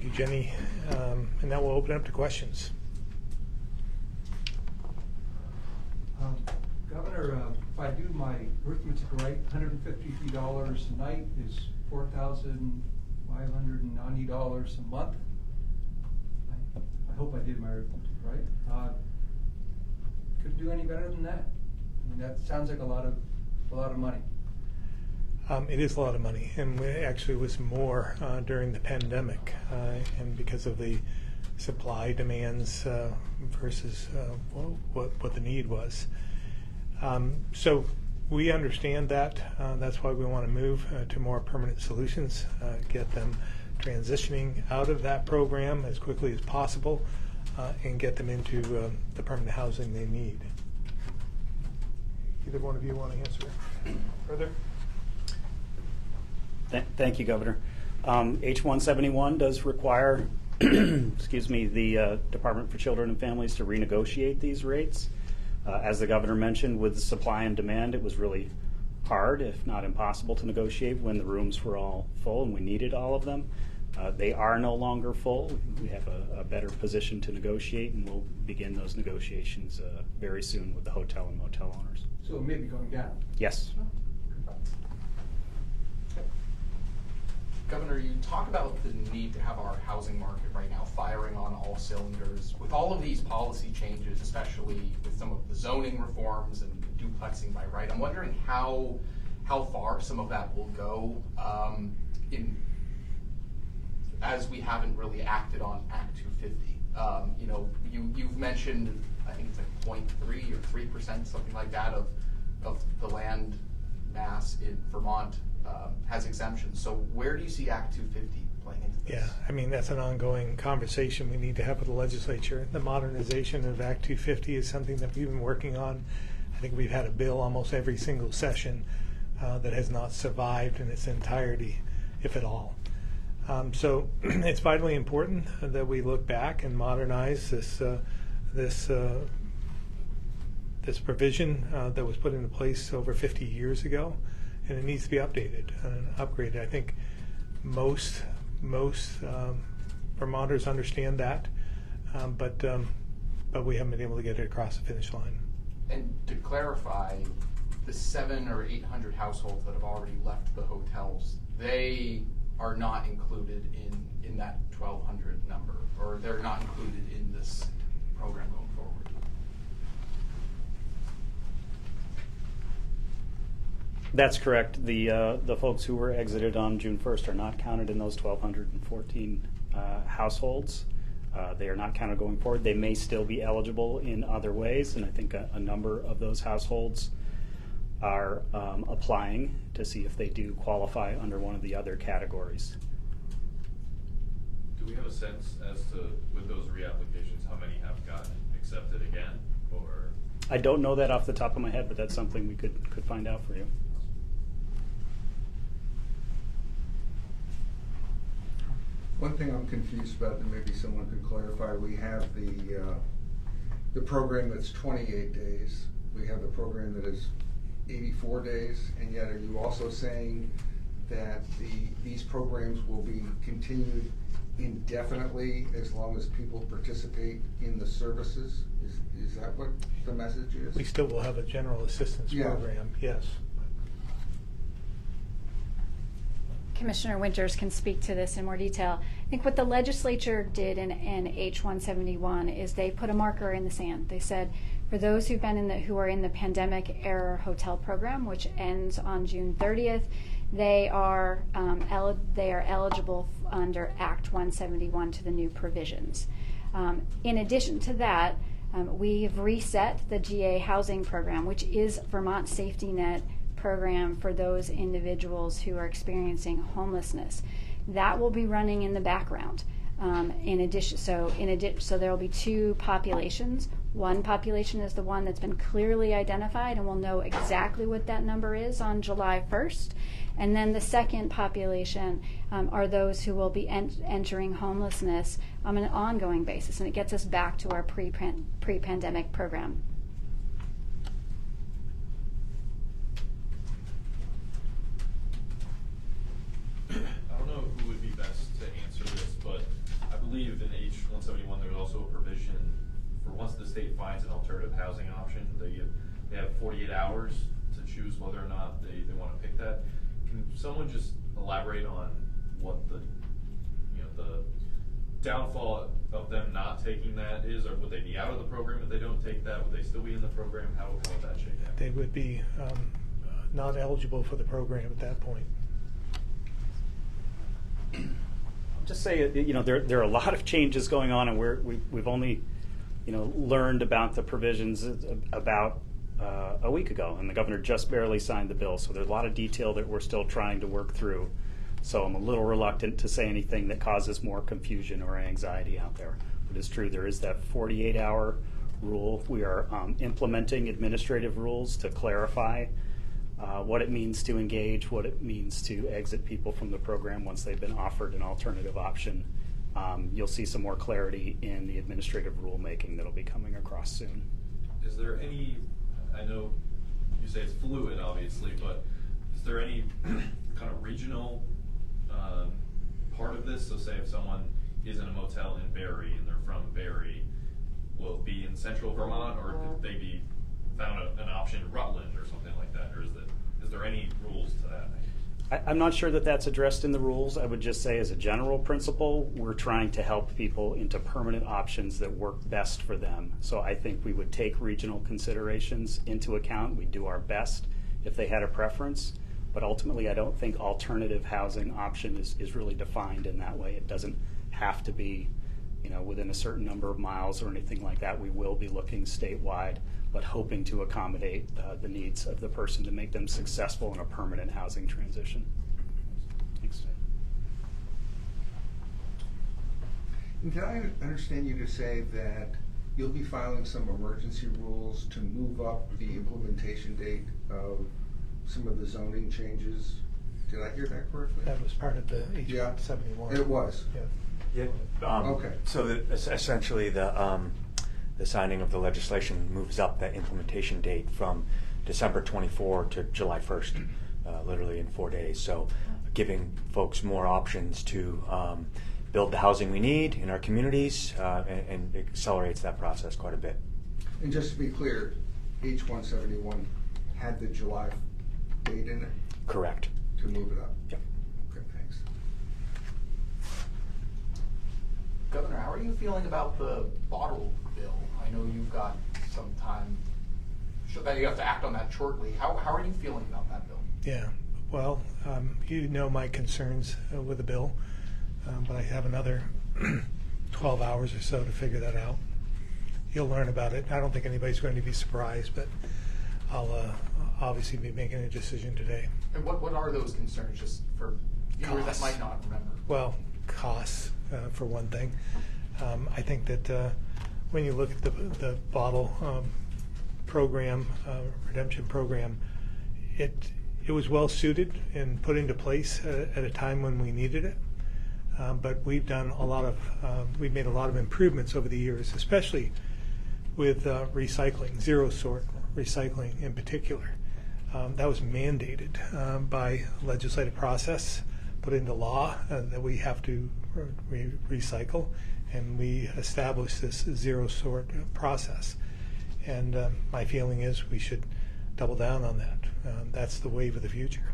Thank you, Jenny. And now we'll open up to questions. Governor, if I do my arithmetic right, $153 a night is $4,590 a month. I hope I did my arithmetic right. Could do any better than that. I mean, that sounds like a lot of money. It is a lot of money, and it actually was more during the pandemic, and because of the supply demands versus what the need was. So we understand that. That's why we want to move to more permanent solutions, get them transitioning out of that program as quickly as possible, and get them into the permanent housing they need. Either one of you want to answer further? Thank you, Governor. H-171 does require, excuse me, the Department for Children and Families to renegotiate these rates. As the Governor mentioned, with the supply and demand, it was really hard, if not impossible, to negotiate when the rooms were all full and we needed all of them. They are no longer full. We have a better position to negotiate, and we'll begin those negotiations very soon with the hotel and motel owners. So it may be going down. Yes. Governor, you talk about the need to have our housing market right now firing on all cylinders. With all of these policy changes, especially with some of the zoning reforms and duplexing by right, I'm wondering how far some of that will go as we haven't really acted on Act 250. You've mentioned, I think it's like 0.3 or 3%, something like that, of the land mass in Vermont has exemptions. So where do you see Act 250 playing into this? Yeah, I mean, that's an ongoing conversation we need to have with the legislature. The modernization of Act 250 is something that we've been working on. I think we've had a bill almost every single session that has not survived in its entirety, if at all. So it's vitally important that we look back and modernize this provision that was put into place over 50 years ago, and it needs to be updated and upgraded. I think most Vermonters understand that, but we haven't been able to get it across the finish line. And to clarify, the 700 or 800 households that have already left the hotels, they are not included in that 1,200 number, or they're not included in this program going forward. That's correct. The folks who were exited on June 1st are not counted in those 1,214 households. They are not counted going forward. They may still be eligible in other ways, and I think a number of those households are applying to see if they do qualify under one of the other categories. Do we have a sense as to, with those reapplications, how many have gotten accepted again? Or I don't know that off the top of my head, but that's something we could find out for you. One thing I'm confused about, and maybe someone could clarify, we have the program that's 28 days. We have the program that is 84 days, and yet are you also saying that these programs will be continued indefinitely as long as people participate in the services? Is that what the message is? We still will have a general assistance program, yes. Commissioner Winters can speak to this in more detail. I think what the legislature did in H-171 is they put a marker in the sand. They said, for those who are in the pandemic era hotel program, which ends on June 30th, they are eligible under Act 171 to the new provisions. In addition to that, we've reset the GA housing program, which is Vermont's safety net program for those individuals who are experiencing homelessness. That will be running in the background. In addition, so there will be two populations. One population is the one that's been clearly identified, and we'll know exactly what that number is on July 1st. And then the second population are those who will be entering homelessness on an ongoing basis, and it gets us back to our pre-pandemic program. I don't know who would be best to answer this, but believe in H-171 there's also a provision for once the state finds an alternative housing option, they have 48 hours to choose whether or not they want to pick that. Can someone just elaborate on what the downfall of them not taking that is, or would they be out of the program if they don't take that? Would they still be in the program? How would that shake out? They would be not eligible for the program at that point. I'll just say, there are a lot of changes going on, and we've only, learned about the provisions about a week ago, and the governor just barely signed the bill. So there's a lot of detail that we're still trying to work through. So I'm a little reluctant to say anything that causes more confusion or anxiety out there. But it's true, there is that 48-hour rule. We are implementing administrative rules to clarify what it means to engage, what it means to exit people from the program once they've been offered an alternative option. You'll see some more clarity in the administrative rulemaking that'll be coming across soon. Is there any, I know you say it's fluid obviously, but is there any kind of regional part of this? So say if someone is in a motel in Barrie and they're from Barrie, will it be in central Vermont, or could they be found an option in Rutland or something like that? Or is there any rules to that? I'm not sure that that's addressed in the rules. I would just say as a general principle, we're trying to help people into permanent options that work best for them. So I think we would take regional considerations into account. We do our best if they had a preference. But ultimately, I don't think alternative housing option is really defined in that way. It doesn't have to be, within a certain number of miles or anything like that. We will be looking statewide, but hoping to accommodate the needs of the person to make them successful in a permanent housing transition. Thanks. And did I understand you to say that you'll be filing some emergency rules to move up the implementation date of some of the zoning changes? Did I hear that correctly? That was part of the H-171. It was. Yeah. Okay. So essentially the signing of the legislation moves up that implementation date from December 24 to July 1st, literally in 4 days. So giving folks more options to build the housing we need in our communities, and it accelerates that process quite a bit. And just to be clear, H-171 had the July date in it Correct. to move it up? Yep. Okay, thanks. Governor, how are you feeling about the bottle bill? I know you've got some time, that you have to act on that shortly. How are you feeling about that bill? Yeah, well, you know my concerns with the bill, but I have another 12 hours or so to figure that out. You'll learn about it. I don't think anybody's going to be surprised, but I'll obviously be making a decision today. And what are those concerns, just for viewers Costs. that might not remember? Well, costs, for one thing. I think that when you look at the bottle program, redemption program, it was well suited and put into place at a time when we needed it. But we've done we've made a lot of improvements over the years, especially with recycling, zero sort recycling in particular. That was mandated by legislative process, put into law that we have to recycle, and we established this zero sort process. And my feeling is we should double down on that. That's the wave of the future.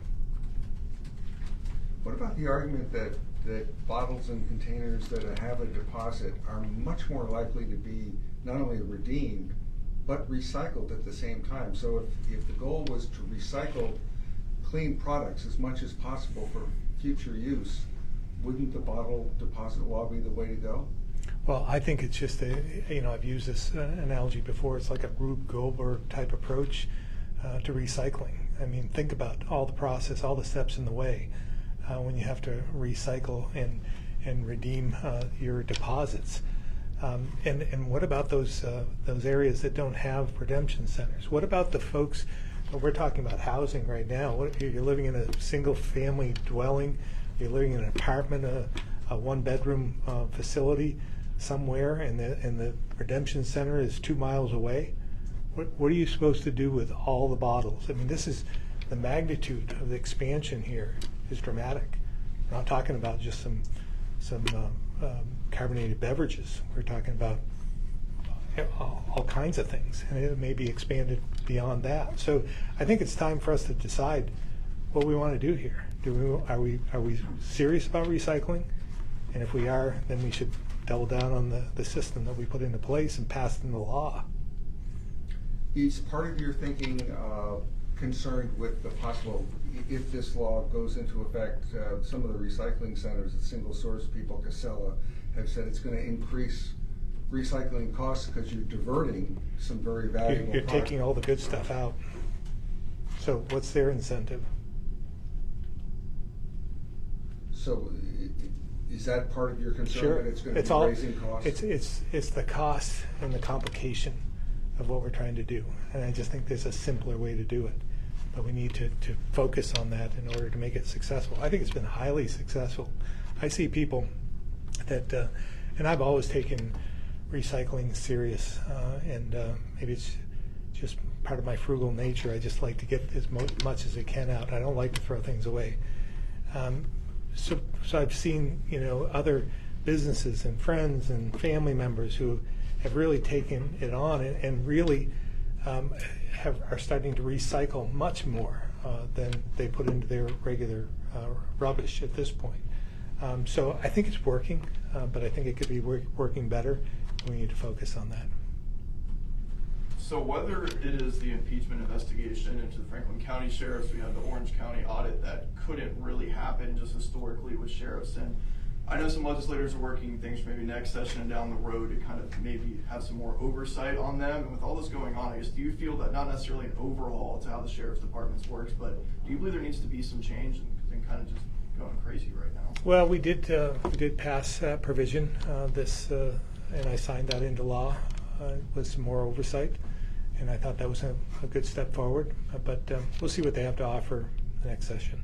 What about the argument that bottles and containers that have a deposit are much more likely to be not only redeemed, but recycled at the same time? So if the goal was to recycle clean products as much as possible for future use, wouldn't the bottle deposit law be the way to go? Well, I think it's just I've used this analogy before. It's like a Rube Goldberg type approach to recycling. I mean, think about all the process, all the steps in the way when you have to recycle and redeem your deposits. And what about those areas that don't have redemption centers? What about the folks? We're talking about housing right now. What, you're living in a single-family dwelling. You're living in an apartment, a one-bedroom facility somewhere, and the redemption center is 2 miles away. What are you supposed to do with all the bottles? I mean, this is the magnitude of the expansion here is dramatic. We're not talking about just some carbonated beverages. We're talking about all kinds of things, and it may be expanded beyond that. So I think it's time for us to decide what we want to do here. Are we serious about recycling? And if we are, then we should double down on the system that we put into place and pass into law. Is part of your thinking concerned with the possible, if this law goes into effect, some of the recycling centers, the single source people, Casella, have said it's going to increase recycling costs because you're diverting some very valuable You're taking all the good stuff out. So what's their incentive? So is that part of your concern, Sure. that it's going to be all, raising costs? It's the cost and the complication of what we're trying to do. And I just think there's a simpler way to do it. But we need to focus on that in order to make it successful. I think it's been highly successful. I see people that, and I've always taken recycling serious, and maybe it's just part of my frugal nature. I just like to get as much as I can out. I don't like to throw things away. So I've seen, other businesses and friends and family members who have really taken it on and really are starting to recycle much more than they put into their regular rubbish at this point. So I think it's working, but I think it could be working better. We need to focus on that. So whether it is the impeachment investigation into the Franklin County sheriffs, we had the Orange County audit that couldn't really happen just historically with sheriffs, and I know some legislators are working things for maybe next session and down the road to kind of maybe have some more oversight on them. And with all this going on, I guess, do you feel that not necessarily an overhaul to how the sheriff's departments works, but do you believe there needs to be some change and kind of just going crazy right now? Well, we did pass that provision, and I signed that into law with some more oversight, and I thought that was a good step forward. But we'll see what they have to offer the next session.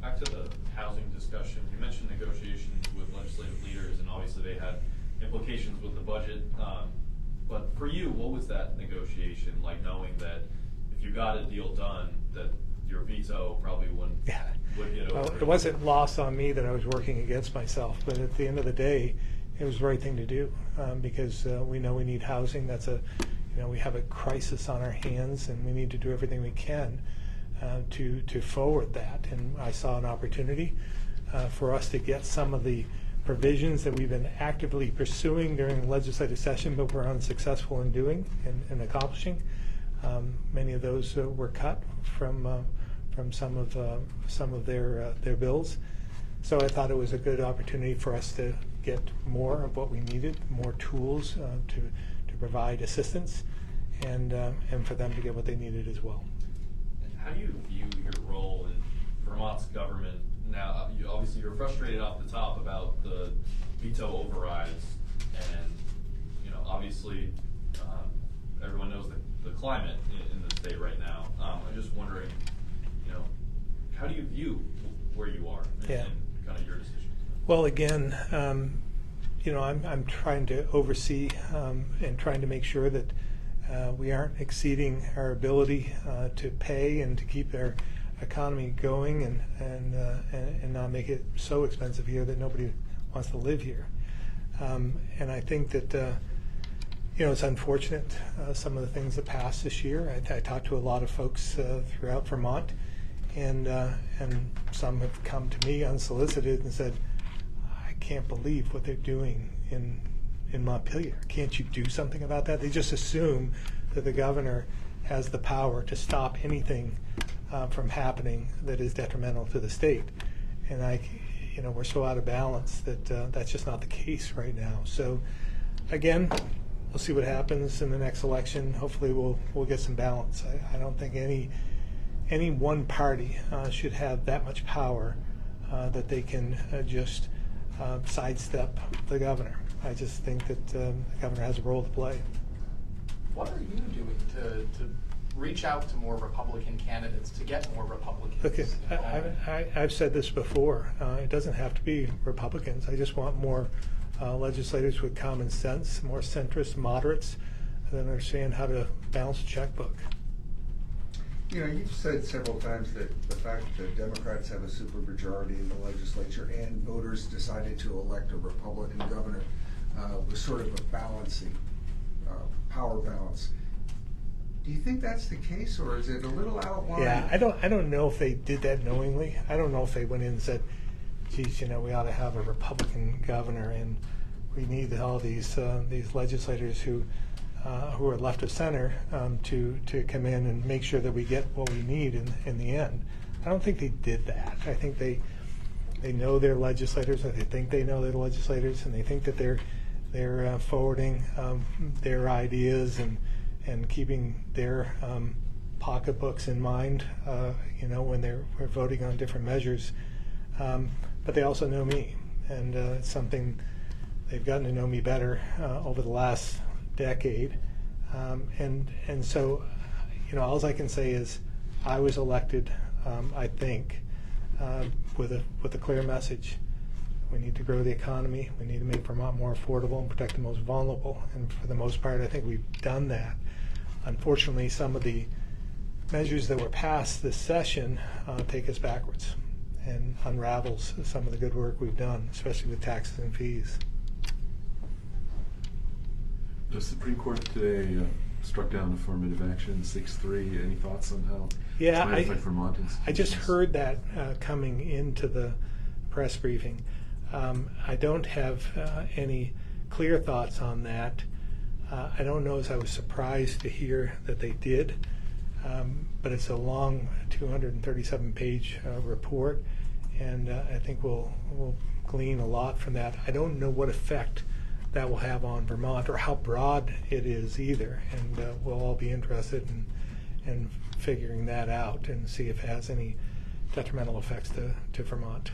Back to the housing discussion, you mentioned negotiations with legislative leaders, and obviously they had implications with the budget. But for you, what was that negotiation like, knowing that if you got a deal done, that your veto probably would get over? Well, it wasn't lost on me that I was working against myself, but at the end of the day, it was the right thing to do because we know we need housing. We have a crisis on our hands, and we need to do everything we can to forward that. And I saw an opportunity for us to get some of the provisions that we've been actively pursuing during the legislative session, but were unsuccessful in doing and accomplishing. Many of those were cut from some of their bills. So I thought it was a good opportunity for us to get more of what we needed, more tools to provide assistance, and for them to get what they needed as well. How do you view your role in Vermont's government now? Obviously, you're frustrated off the top about the veto overrides, and obviously, everyone knows the climate in the state right now. I'm just wondering, how do you view where you are and kind of your decisions? Well, again, I'm trying to oversee and trying to make sure that we aren't exceeding our ability to pay and to keep our economy going and not make it so expensive here that nobody wants to live here. And I think that it's unfortunate some of the things that passed this year. I talked to a lot of folks throughout Vermont, and some have come to me unsolicited and said, "I can't believe what they're doing in Montpelier. Can't you do something about that?" They just assume that the governor has the power to stop anything from happening that is detrimental to the state. And we're so out of balance that that's just not the case right now. So again, we'll see what happens in the next election. Hopefully we'll get some balance. I don't think any one party should have that much power that they can just sidestep the governor. I just think that the governor has a role to play. What are you doing to reach out to more Republican candidates, to get more Republicans? Look, involved? I've said this before. It doesn't have to be Republicans. I just want more legislators with common sense, more centrist moderates that understand how to balance a checkbook. You know, you've said several times that the fact that Democrats have a supermajority in the legislature and voters decided to elect a Republican governor was sort of a balancing, power balance. Do you think that's the case, or is it a little outlined? Yeah, I don't know if they did that knowingly. I don't know if they went in and said, geez, you know, we ought to have a Republican governor, and we need all these legislators who are left of center to come in and make sure that we get what we need in the end. I don't think they did that. I think they know their legislators, or they think they know their legislators, and they think that they're forwarding their ideas and keeping their pocketbooks in mind, you know, when we're voting on different measures. But they also know me, and it's something they've gotten to know me better over the last decade, and so, you know, all I can say is I was elected, I think, with a clear message. We need to grow the economy. We need to make Vermont more affordable and protect the most vulnerable. And for the most part, I think we've done that. Unfortunately, some of the measures that were passed this session take us backwards and unravels some of the good work we've done, especially with taxes and fees. The Supreme Court today struck down affirmative action 6-3. Any thoughts on how Yeah, it might affect Vermont institutions? I just heard that coming into the press briefing. I don't have any clear thoughts on that. I don't know as I was surprised to hear that they did, but it's a long 237-page report, and I think we'll glean a lot from that. I don't know what effect that will have on Vermont or how broad it is either, and we'll all be interested in figuring that out and see if it has any detrimental effects to Vermont.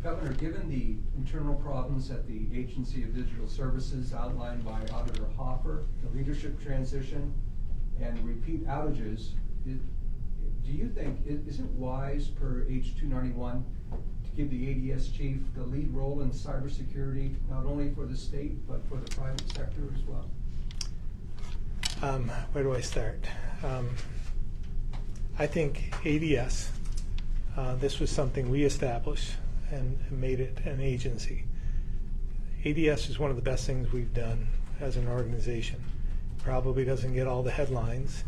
Governor, given the internal problems at the Agency of Digital Services outlined by Auditor Hopper, the leadership transition, and repeat outages, do you think, is it wise per H291 to give the ADS chief the lead role in cybersecurity, not only for the state, but for the private sector as well? Where do I start? I think ADS, this was something we established and made it an agency. ADS is one of the best things we've done as an organization. Probably doesn't get all the headlines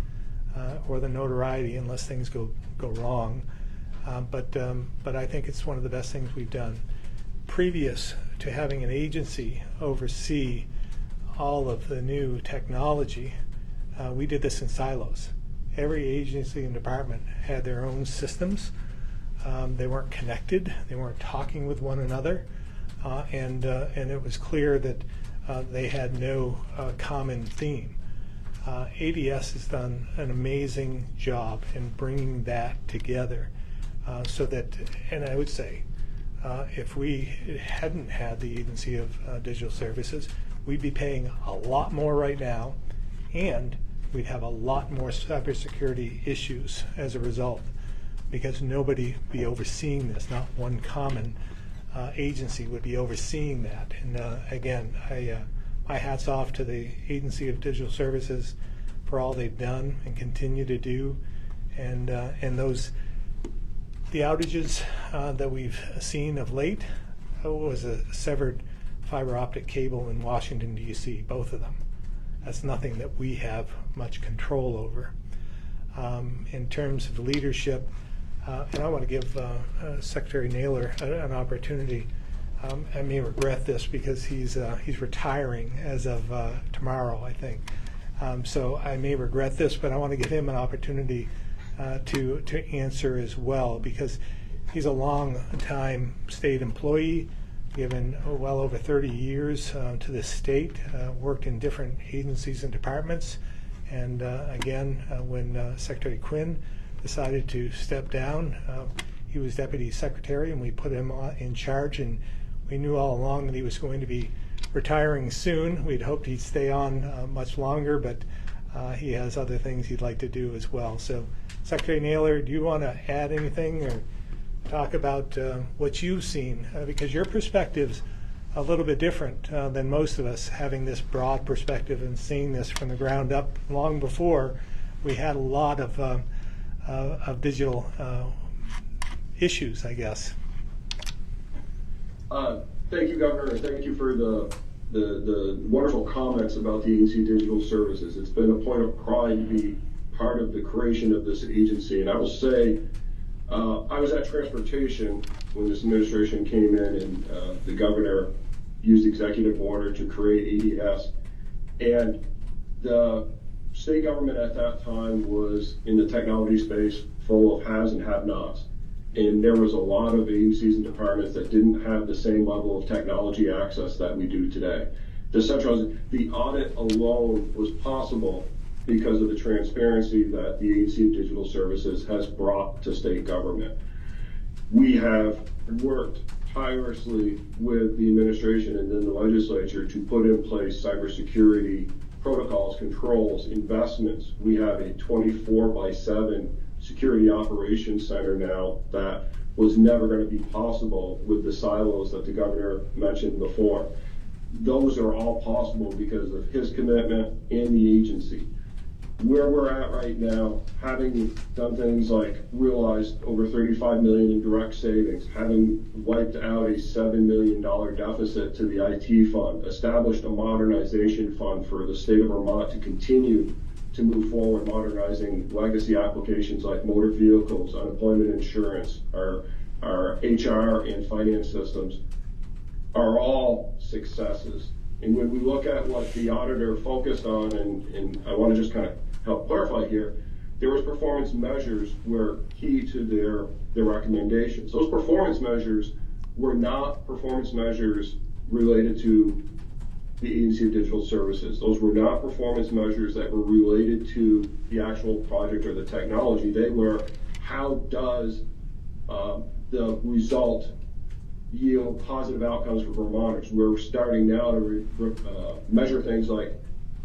or the notoriety unless things go wrong, but I think it's one of the best things we've done. Previous to having an agency oversee all of the new technology, we did this in silos. Every agency and department had their own systems. They weren't connected. They weren't talking with one another, and it was clear that they had no common theme. ADS has done an amazing job in bringing that together, so that, and I would say, if we hadn't had the Agency of Digital Services, we'd be paying a lot more right now, and we'd have a lot more cybersecurity issues as a result, because nobody would be overseeing this. Not one common agency would be overseeing that. And again, my hat's off to the Agency of Digital Services for all they've done and continue to do. And the outages that we've seen of late was a severed fiber optic cable in Washington, D.C., both of them. That's nothing that we have much control over. In terms of leadership, and I want to give Secretary Naylor an opportunity. I may regret this because he's retiring as of tomorrow, I think. So I may regret this, but I want to give him an opportunity to answer as well, because he's a long-time state employee, given well over 30 years to the state, worked in different agencies and departments, and again, when Secretary Quinn decided to step down, he was Deputy Secretary, and we put him in charge, and we knew all along that he was going to be retiring soon. We'd hoped he'd stay on much longer, but he has other things he'd like to do as well. So, Secretary Naylor, do you want to add anything or talk about what you've seen? Because your perspective's a little bit different than most of us, having this broad perspective and seeing this from the ground up long before we had a lot of digital issues, I guess. Thank you, Governor, and thank you for the wonderful comments about the agency digital services. It's been a point of pride to be part of the creation of this agency. And I will say, I was at transportation when this administration came in, and the governor used executive order to create ADS. And the state government at that time was in the technology space, full of haves and have-nots. And there was a lot of agencies and departments that didn't have the same level of technology access that we do today. The audit alone was possible because of the transparency that the Agency of Digital Services has brought to state government. We have worked tirelessly with the administration and then the legislature to put in place cybersecurity protocols, controls, investments. We have a 24/7 security operations center now that was never going to be possible with the silos that the governor mentioned before. Those are all possible because of his commitment and the agency. Where we're at right now, having done things like realized over $35 million in direct savings, having wiped out a $7 million deficit to the IT fund, established a modernization fund for the state of Vermont to continue to move forward modernizing legacy applications like motor vehicles, unemployment insurance, our HR and finance systems are all successes. And when we look at what the auditor focused on, and I want to just kind of help clarify here, there was performance measures were key to their recommendations. Those performance measures were not performance measures related to the Agency of Digital Services. Those were not performance measures that were related to the actual project or the technology. They were, how does the result yield positive outcomes for Vermonters? We're starting now to measure things like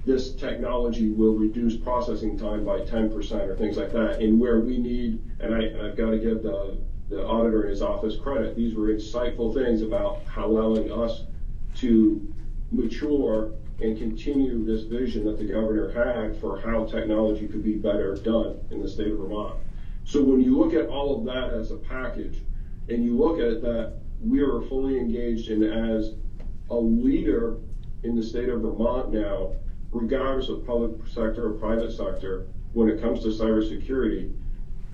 this technology will reduce processing time by 10% or things like that. And where we need, and I've got to give the auditor and his office credit, these were insightful things about allowing us to mature and continue this vision that the governor had for how technology could be better done in the state of Vermont. So when you look at all of that as a package, and you look at that, we are fully engaged in as a leader in the state of Vermont now, regardless of public sector or private sector, when it comes to cybersecurity,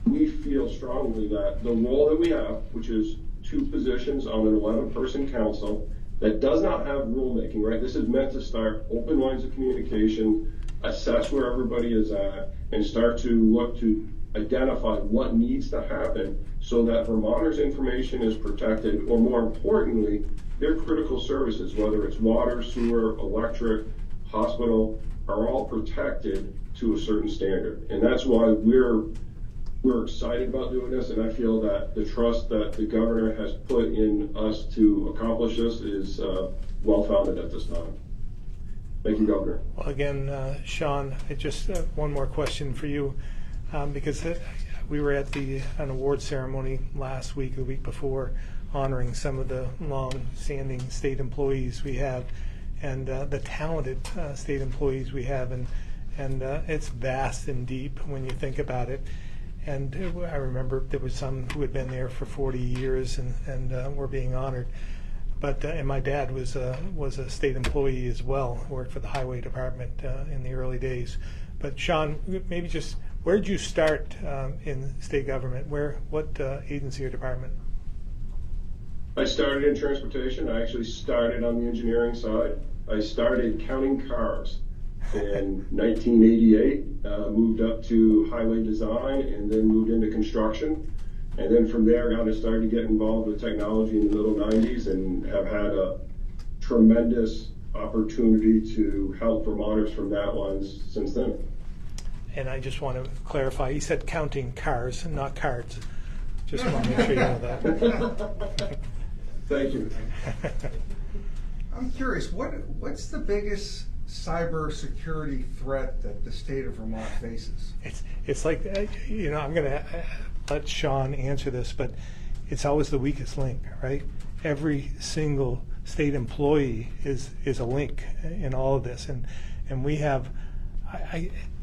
we feel strongly that the role that we have, which is 2 positions on an 11-person council, that does not have rulemaking, right? This is meant to start open lines of communication, assess where everybody is at, and start to look to identify what needs to happen so that Vermonters' information is protected, or more importantly, their critical services, whether it's water, sewer, electric, hospital, are all protected to a certain standard. And that's why we're excited about doing this, and I feel that the trust that the governor has put in us to accomplish this is well-founded at this time. Thank you, Governor. Well, again, Sean, I just one more question for you, because we were at an award ceremony last week, the week before, honoring some of the long-standing state employees we have, and the talented state employees we have, and it's vast and deep when you think about it. And I remember there was some who had been there for 40 years and were being honored. But and my dad was a state employee as well, worked for the highway department in the early days. But Sean, maybe just where did you start in state government? What agency or department? I started in transportation. I actually started on the engineering side. I started counting cars in 1988, moved up to highway design, and then moved into construction. And then from there, I started to get involved with technology in the middle 90s and have had a tremendous opportunity to help Vermonters from that lens since then. And I just want to clarify, he said counting cars, not cards. Just want to make sure you know that. Thank you. I'm curious, what's the biggest cybersecurity threat that the state of Vermont faces? It's like, I'm going to let Sean answer this, but it's always the weakest link, right? Every single state employee is a link in all of this, and we have,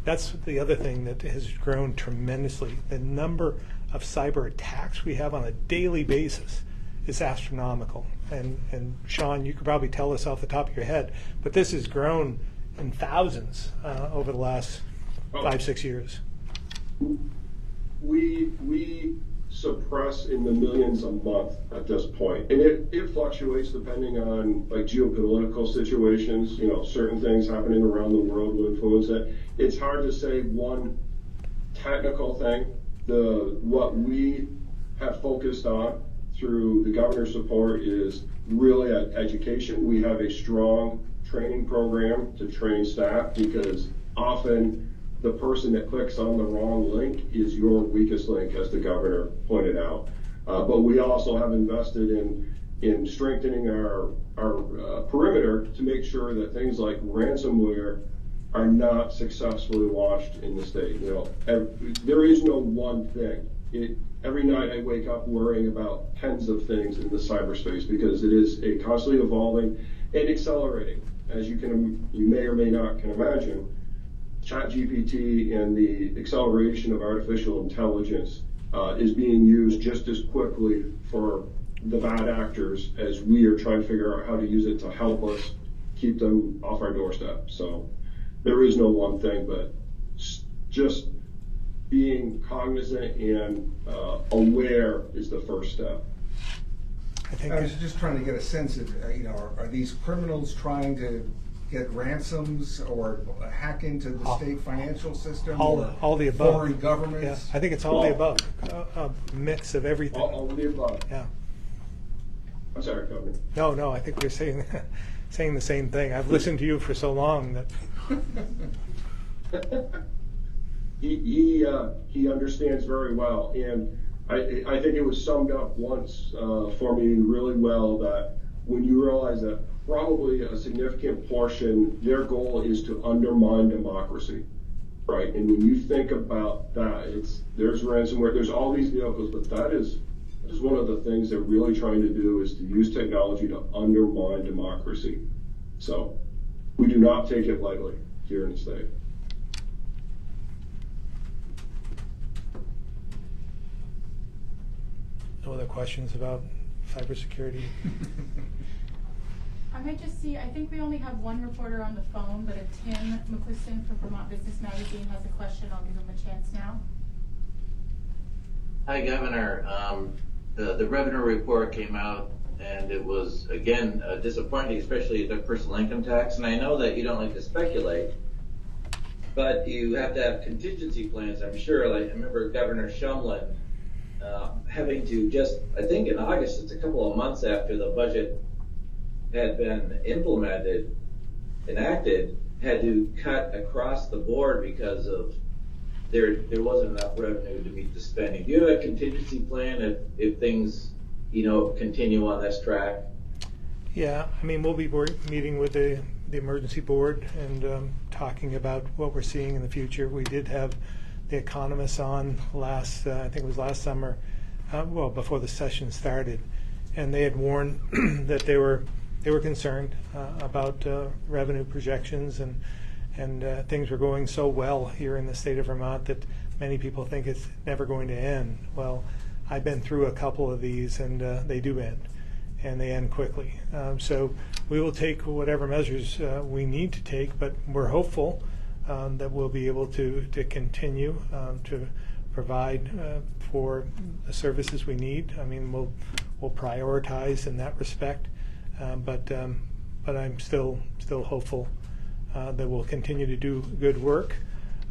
that's the other thing that has grown tremendously. The number of cyber attacks we have on a daily basis is astronomical. And Sean, you could probably tell us off the top of your head, but this has grown in thousands over the last 5-6 years. We suppress in the millions a month at this point, and it fluctuates depending on like geopolitical situations. You know, certain things happening around the world will influence it. It's hard to say one technical thing. What we have focused on through the governor's support is really at education. We have a strong training program to train staff, because often the person that clicks on the wrong link is your weakest link, as the governor pointed out. But we also have invested in strengthening our perimeter to make sure that things like ransomware are not successfully launched in the state. You know, there is no one thing. Every night I wake up worrying about tens of things in the cyberspace, because it is a constantly evolving and accelerating, as you may or may not can imagine. ChatGPT and the acceleration of artificial intelligence is being used just as quickly for the bad actors as we are trying to figure out how to use it to help us keep them off our doorstep. So there is no one thing, but just being cognizant and aware is the first step. I was just trying to get a sense of, are these criminals trying to get ransoms or hack into the state financial system? All the above. Foreign governments? Yeah, I think it's all the above. A mix of everything. All of the above. Yeah. I'm sorry, Governor. No, I think we're saying the same thing. I've listened to you for so long that. He understands very well, and I think it was summed up once for me really well, that when you realize that probably a significant portion, their goal is to undermine democracy, right? And when you think about that, there's ransomware, there's all these vehicles, but that is one of the things they're really trying to do, is to use technology to undermine democracy. So we do not take it lightly here in the state. No other questions about cybersecurity? I might just see, I think we only have one reporter on the phone, but Tim McQuiston from Vermont Business Magazine has a question. I'll give him a chance now. Hi, Governor. The revenue report came out, and it was, again, disappointing, especially the personal income tax. And I know that you don't like to speculate, but you have to have contingency plans, I'm sure. Like, I remember Governor Shumlin having to just, I think in August, it's a couple of months after the budget had been enacted, had to cut across the board because of there wasn't enough revenue to meet the spending. Do you have a contingency plan if things, continue on this track? Yeah, I mean, we'll be meeting with the emergency board and talking about what we're seeing in the future. We did have the economists on I think it was last summer, before the session started, and they had warned that they were concerned about revenue projections, and things were going so well here in the state of Vermont that many people think it's never going to end. Well, I've been through a couple of these, and they do end, and they end quickly. So we will take whatever measures we need to take, but we're hopeful that we'll be able to continue to provide for the services we need. I mean, we'll prioritize in that respect, but I'm still hopeful that we'll continue to do good work,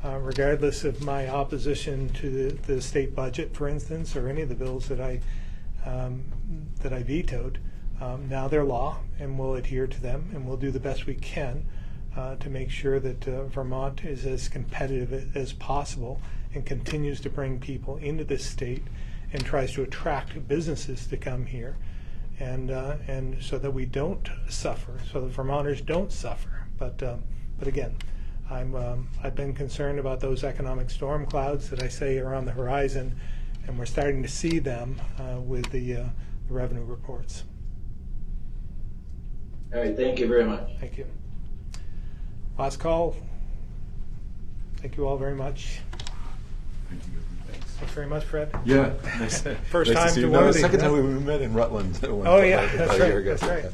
regardless of my opposition to the state budget, for instance, or any of the bills that I vetoed. Now they're law, and we'll adhere to them, and we'll do the best we can to make sure that Vermont is as competitive as possible and continues to bring people into this state and tries to attract businesses to come here, and so that we don't suffer, so that Vermonters don't suffer. But again, I've been concerned about those economic storm clouds that I say are on the horizon, and we're starting to see them with the revenue reports. All right, thank you very much. Thank you. Last call. Thank you all very much. Thank you. Thanks very much, Fred. Yeah. Nice. First nice time see to you. one No, of the these, second huh? time we met in Rutland. Oh, yeah, about that's a right, year ago. that's right. Yeah.